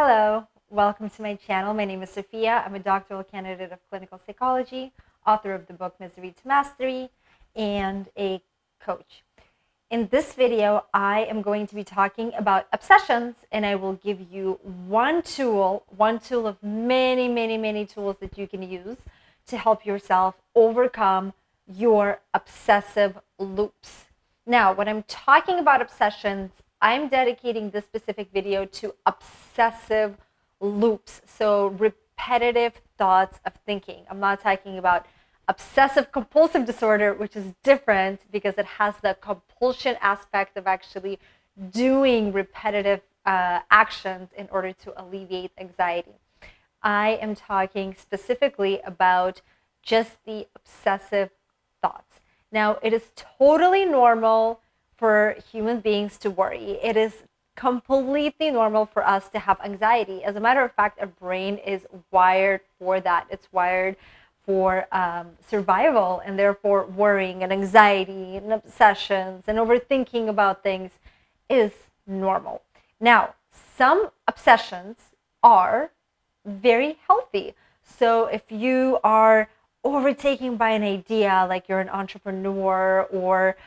Hello, welcome to my channel. My name is Sophia. I'm a doctoral candidate of clinical psychology, author of the book Misery to Mastery, and a coach. In this video, I am going to be talking about obsessions, and I will give you one tool of many tools that you can use to help yourself overcome your obsessive loops. Now, when I'm talking about obsessions, I'm dedicating this specific video to obsessive loops, so repetitive thoughts of thinking. I'm not talking about obsessive compulsive disorder, which is different because it has the compulsion aspect of actually doing repetitive actions in order to alleviate anxiety. I am talking specifically about just the obsessive thoughts. Now, it is totally normal for human beings to worry. It is completely normal for us to have anxiety. As a matter of fact, our brain is wired for that. It's wired for survival, and therefore worrying and anxiety and obsessions and overthinking about things is normal. Now, some obsessions are very healthy. So if you are overtaken by an idea, like you're an entrepreneur or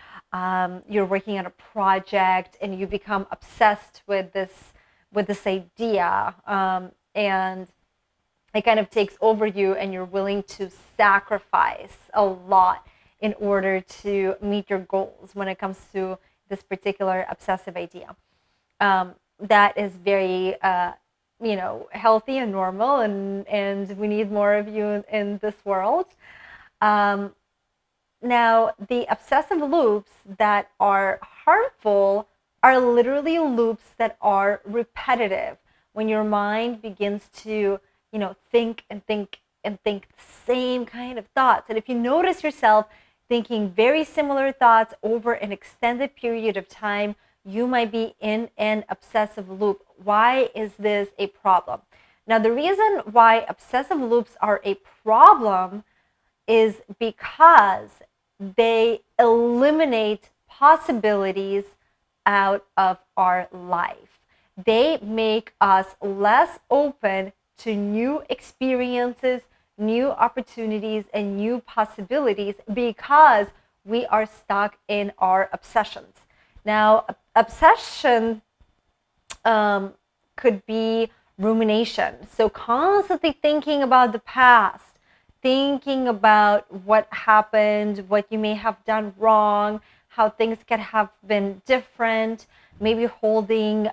you're working on a project and you become obsessed with this idea, and it kind of takes over you, and you're willing to sacrifice a lot in order to meet your goals when it comes to this particular obsessive idea. That is very healthy and normal, and we need more of you in this world. Now, the obsessive loops that are harmful are literally loops that are repetitive. When your mind begins to, think the same kind of thoughts. And if you notice yourself thinking very similar thoughts over an extended period of time, you might be in an obsessive loop. Why is this a problem? Now, the reason why obsessive loops are a problem is because they eliminate possibilities out of our life. They make us less open to new experiences, new opportunities, and new possibilities because we are stuck in our obsessions. Now, obsession could be rumination. So constantly thinking about the past, thinking about what happened, what you may have done wrong, how things could have been different, maybe holding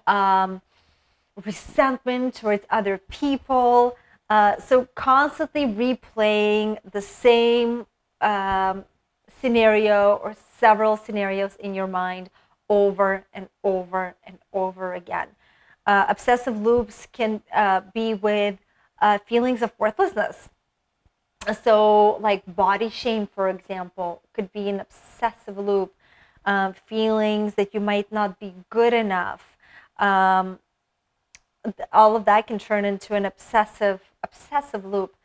resentment towards other people. So constantly replaying the same scenario or several scenarios in your mind over and over and over again. Obsessive loops can be with feelings of worthlessness. So like body shame, for example, could be an obsessive loop. Feelings that you might not be good enough. All of that can turn into an obsessive loop.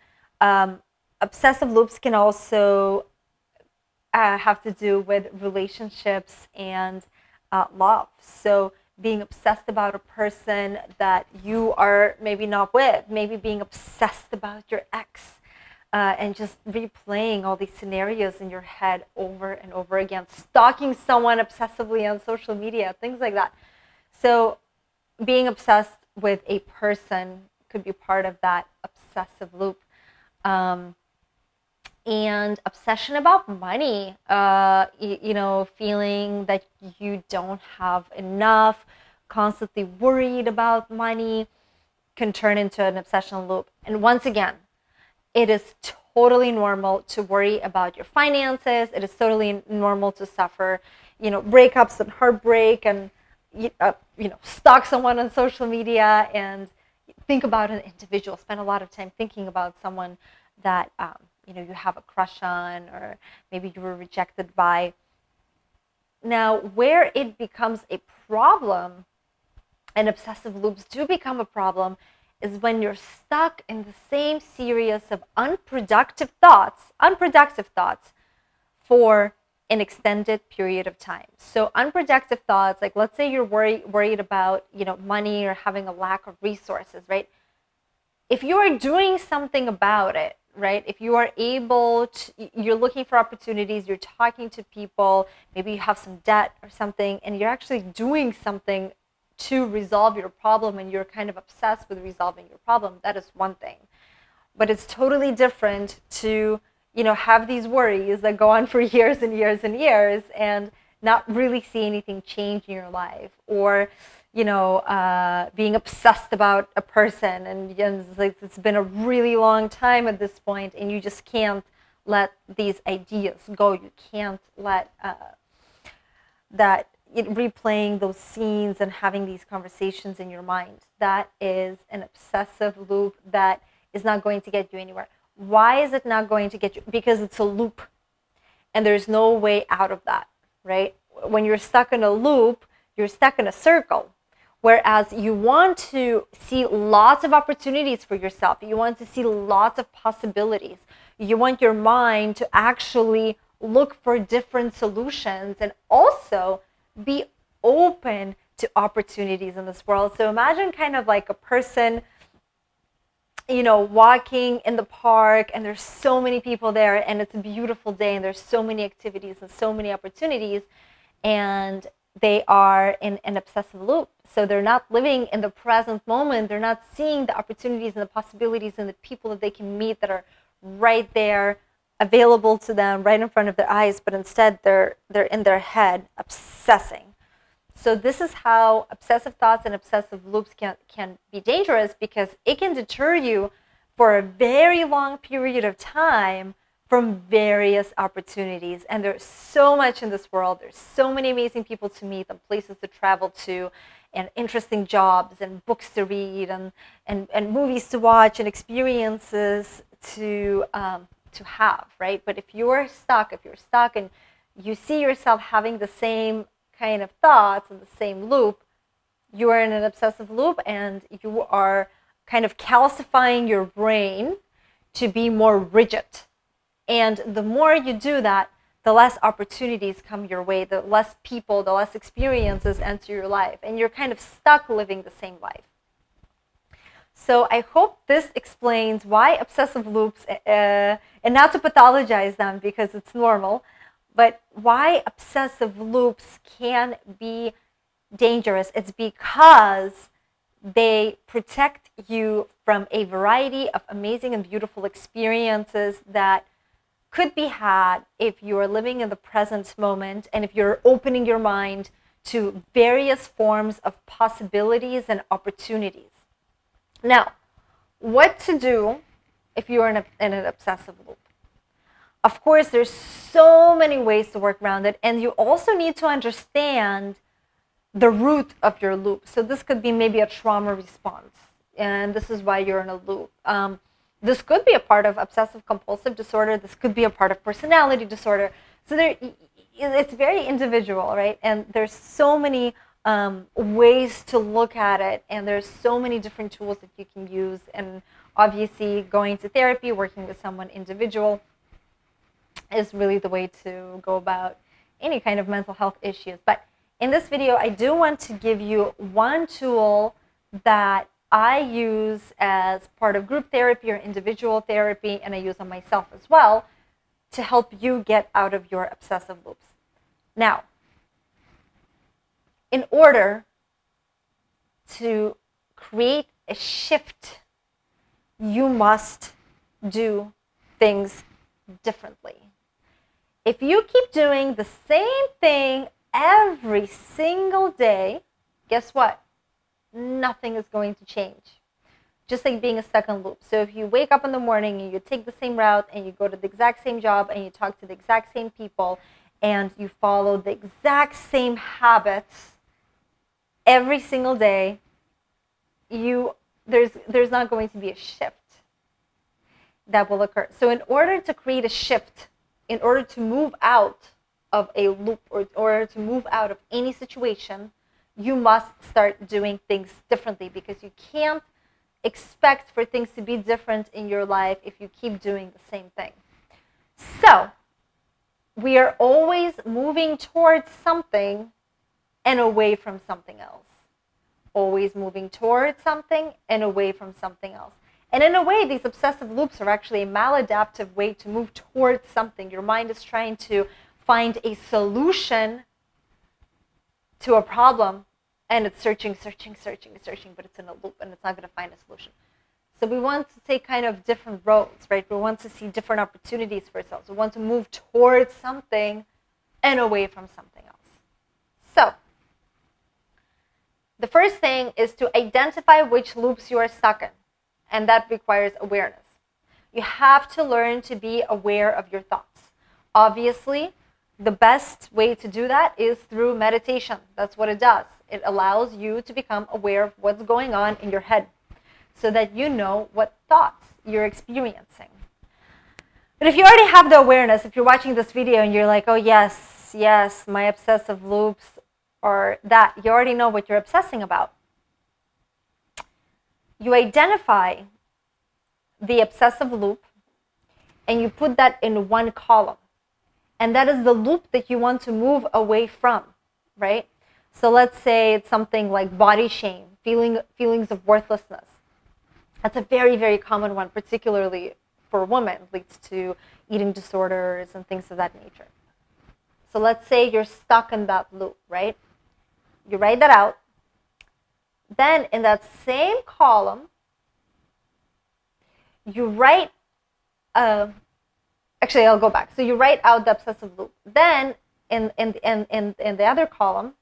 Obsessive loops can also have to do with relationships and love. So being obsessed about a person that you are maybe not with, maybe being obsessed about your ex, and just replaying all these scenarios in your head over and over again, stalking someone obsessively on social media, things like that. So being obsessed with a person could be part of that obsessive loop. And obsession about money, feeling that you don't have enough, constantly worried about money, can turn into an obsession loop. And once again, it is totally normal to worry about your finances. It is totally normal to suffer, breakups and heartbreak, and stalk someone on social media and think about an individual. Spend a lot of time thinking about someone that you have a crush on, or maybe you were rejected by. Now, where it becomes a problem, and obsessive loops do become a problem, is when you're stuck in the same series of unproductive thoughts for an extended period of time. So unproductive thoughts, like let's say you're worried about, money or having a lack of resources, right? If you are doing something about it, right? If you are able to, you're looking for opportunities, you're talking to people, maybe you have some debt or something, and you're actually doing something to resolve your problem, and you're kind of obsessed with resolving your problem, that is one thing. But it's totally different to, have these worries that go on for years and years and years and not really see anything change in your life, or being obsessed about a person, and it's like it's been a really long time at this point, and you just can't let these ideas go. You can't let replaying those scenes and having these conversations in your mind. That is an obsessive loop that is not going to get you anywhere. Why is it not going to get you? Because it's a loop, and there's no way out of that, right? When you're stuck in a loop, you're stuck in a circle. Whereas you want to see lots of opportunities for yourself. You want to see lots of possibilities. You want your mind to actually look for different solutions and also be open to opportunities in this world. So imagine kind of like a person, walking in the park, and there's so many people there, and it's a beautiful day, and there's so many activities and so many opportunities, and they are in an obsessive loop. So they're not living in the present moment. They're not seeing the opportunities and the possibilities and the people that they can meet that are right there, available to them, right in front of their eyes. But instead, they're in their head, obsessing. So this is how obsessive thoughts and obsessive loops can be dangerous, because it can deter you for a very long period of time from various opportunities. And there's so much in this world. There's so many amazing people to meet and places to travel to, and interesting jobs and books to read, and movies to watch, and experiences to have, right? But if you're stuck and you see yourself having the same kind of thoughts and the same loop, you are in an obsessive loop, and you are kind of calcifying your brain to be more rigid. And the more you do that, the less opportunities come your way, the less people, the less experiences enter your life, and you're kind of stuck living the same life. So I hope this explains why obsessive loops, and not to pathologize them because it's normal, but why obsessive loops can be dangerous. It's because they protect you from a variety of amazing and beautiful experiences that could be had if you are living in the present moment, and if you're opening your mind to various forms of possibilities and opportunities. Now, what to do if you're in an obsessive loop? Of course, there's so many ways to work around it, and you also need to understand the root of your loop. So this could be maybe a trauma response, and this is why you're in a loop. This could be a part of obsessive compulsive disorder. This could be a part of personality disorder. So it's very individual, right? And there's so many ways to look at it, and there's so many different tools that you can use. And obviously, going to therapy, working with someone individual, is really the way to go about any kind of mental health issues. But in this video, I do want to give you one tool that I use as part of group therapy or individual therapy, and I use on myself as well, to help you get out of your obsessive loops. Now, in order to create a shift, you must do things differently. If you keep doing the same thing every single day, guess what? Nothing is going to change. Just like being a second loop. So if you wake up in the morning and you take the same route and you go to the exact same job and you talk to the exact same people and you follow the exact same habits every single day, there's not going to be a shift that will occur. So in order to create a shift, in order to move out of a loop, or in order to move out of any situation, you must start doing things differently, because you can't expect for things to be different in your life if you keep doing the same thing. So we are always moving towards something and away from something else. Always moving towards something and away from something else. And in a way, these obsessive loops are actually a maladaptive way to move towards something. Your mind is trying to find a solution to a problem, and it's searching, but it's in a loop, and it's not going to find a solution. So we want to take kind of different roads, right? We want to see different opportunities for ourselves. We want to move towards something and away from something else. So the first thing is to identify which loops you are stuck in, and that requires awareness. You have to learn to be aware of your thoughts. Obviously, the best way to do that is through meditation. That's what it does. It allows you to become aware of what's going on in your head so that you know what thoughts you're experiencing. But if you already have the awareness, if you're watching this video and you're like, oh yes, my obsessive loops are that, you already know what you're obsessing about. You identify the obsessive loop and you put that in one column. And that is the loop that you want to move away from, right? So let's say it's something like body shame, feelings of worthlessness. That's a very, very common one, particularly for women. It leads to eating disorders and things of that nature. So let's say you're stuck in that loop, right? You write that out. Then in that same column, you write, actually I'll go back. So you write out the obsessive loop. Then in the other column,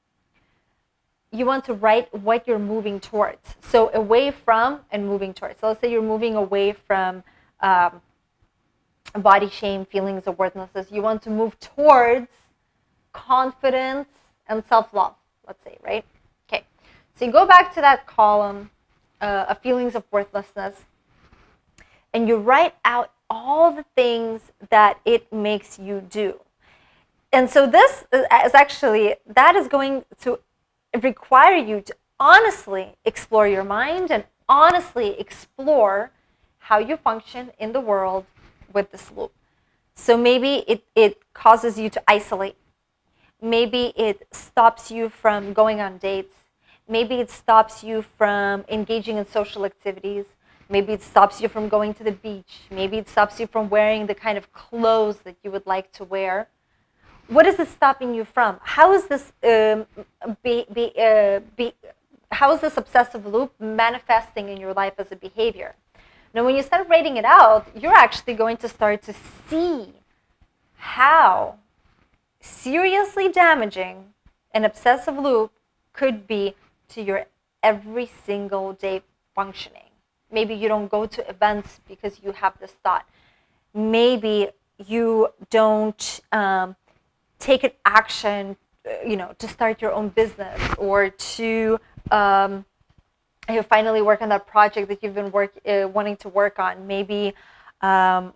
you want to write what you're moving towards. So away from and moving towards. So let's say you're moving away from body shame, feelings of worthlessness. You want to move towards confidence and self-love, let's say, right? Okay. So you go back to that column of feelings of worthlessness, and you write out all the things that it makes you do. And so this is actually, that is going to require you to honestly explore your mind and honestly explore how you function in the world with this loop. So maybe it causes you to isolate. Maybe it stops you from going on dates. Maybe it stops you from engaging in social activities. Maybe it stops you from going to the beach. Maybe it stops you from wearing the kind of clothes that you would like to wear. What is it stopping you from? How is this how is this obsessive loop manifesting in your life as a behavior? Now, when you start writing it out, you're actually going to start to see how seriously damaging an obsessive loop could be to your every single day functioning. Maybe you don't go to events because you have this thought. Maybe you don't take an action, to start your own business, or to finally work on that project that you've been wanting to work on. Maybe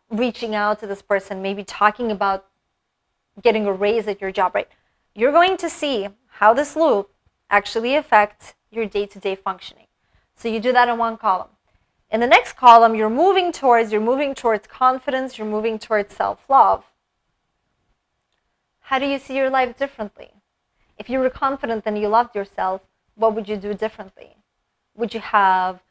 reaching out to this person, maybe talking about getting a raise at your job, right? You're going to see how this loop actually affects your day-to-day functioning. So you do that in one column. In the next column, you're moving towards confidence, you're moving towards self-love. How do you see your life differently? If you were confident and you loved yourself, what would you do differently? Would you have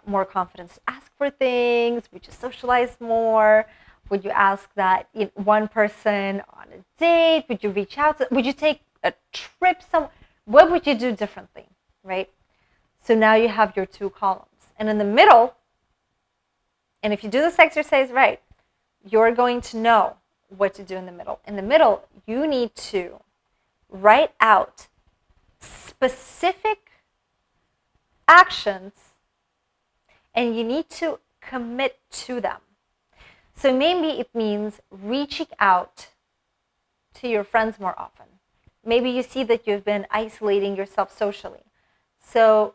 more confidence to ask for things? Would you socialize more? Would you ask that one person on a date? Would you reach out? Would you take a trip somewhere? What would you do differently, right? So now you have your two columns. And in the middle, and if you do this exercise right, you're going to know what to do in the middle. In the middle, you need to write out specific actions, and you need to commit to them. So maybe it means reaching out to your friends more often. Maybe you see that you've been isolating yourself socially. So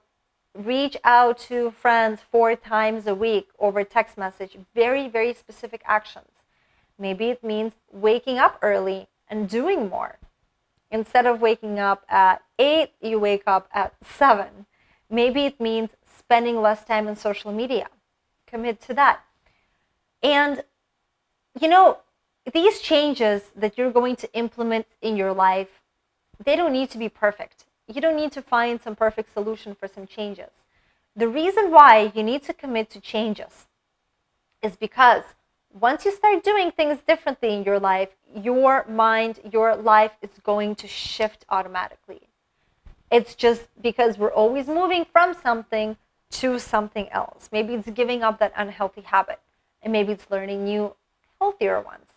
reach out to friends 4 times a week over text message. Very, very specific actions. Maybe it means waking up early and doing more. Instead of waking up at 8, you wake up at 7. Maybe it means spending less time on social media. Commit to that. And, these changes that you're going to implement in your life, they don't need to be perfect. You don't need to find some perfect solution for some changes. The reason why you need to commit to changes is because once you start doing things differently in your life, your mind, your life is going to shift automatically. It's just because we're always moving from something to something else. Maybe it's giving up that unhealthy habit, and maybe it's learning new, healthier ones,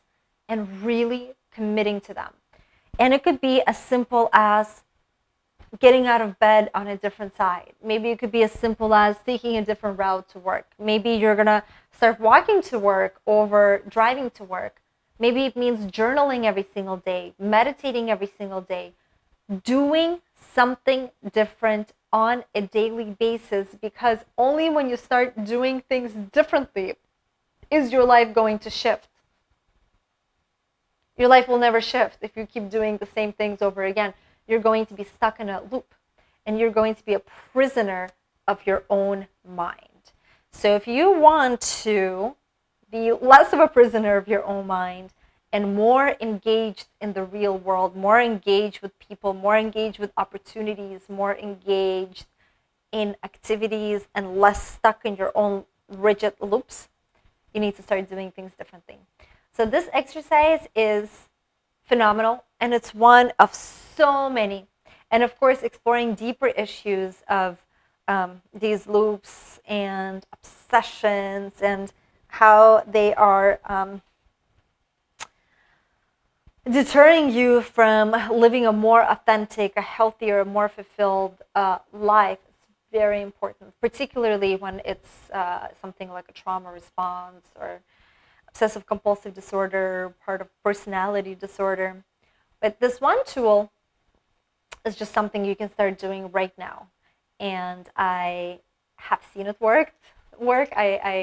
and really committing to them. And it could be as simple as getting out of bed on a different side. Maybe it could be as simple as taking a different route to work. Maybe you're going to start walking to work over driving to work. Maybe it means journaling every single day, meditating every single day, doing something different on a daily basis, because only when you start doing things differently is your life going to shift. Your life will never shift if you keep doing the same things over again. You're going to be stuck in a loop, and you're going to be a prisoner of your own mind. So if you want to be less of a prisoner of your own mind and more engaged in the real world, more engaged with people, more engaged with opportunities, more engaged in activities, and less stuck in your own rigid loops, you need to start doing things differently. So this exercise is phenomenal, and it's one of so many. And of course, exploring deeper issues of these loops and obsessions and how they are deterring you from living a more authentic, a healthier, more fulfilled life. It's very important, particularly when it's something like a trauma response or obsessive compulsive disorder, part of personality disorder. But this one tool is just something you can start doing right now. And I have seen it work. I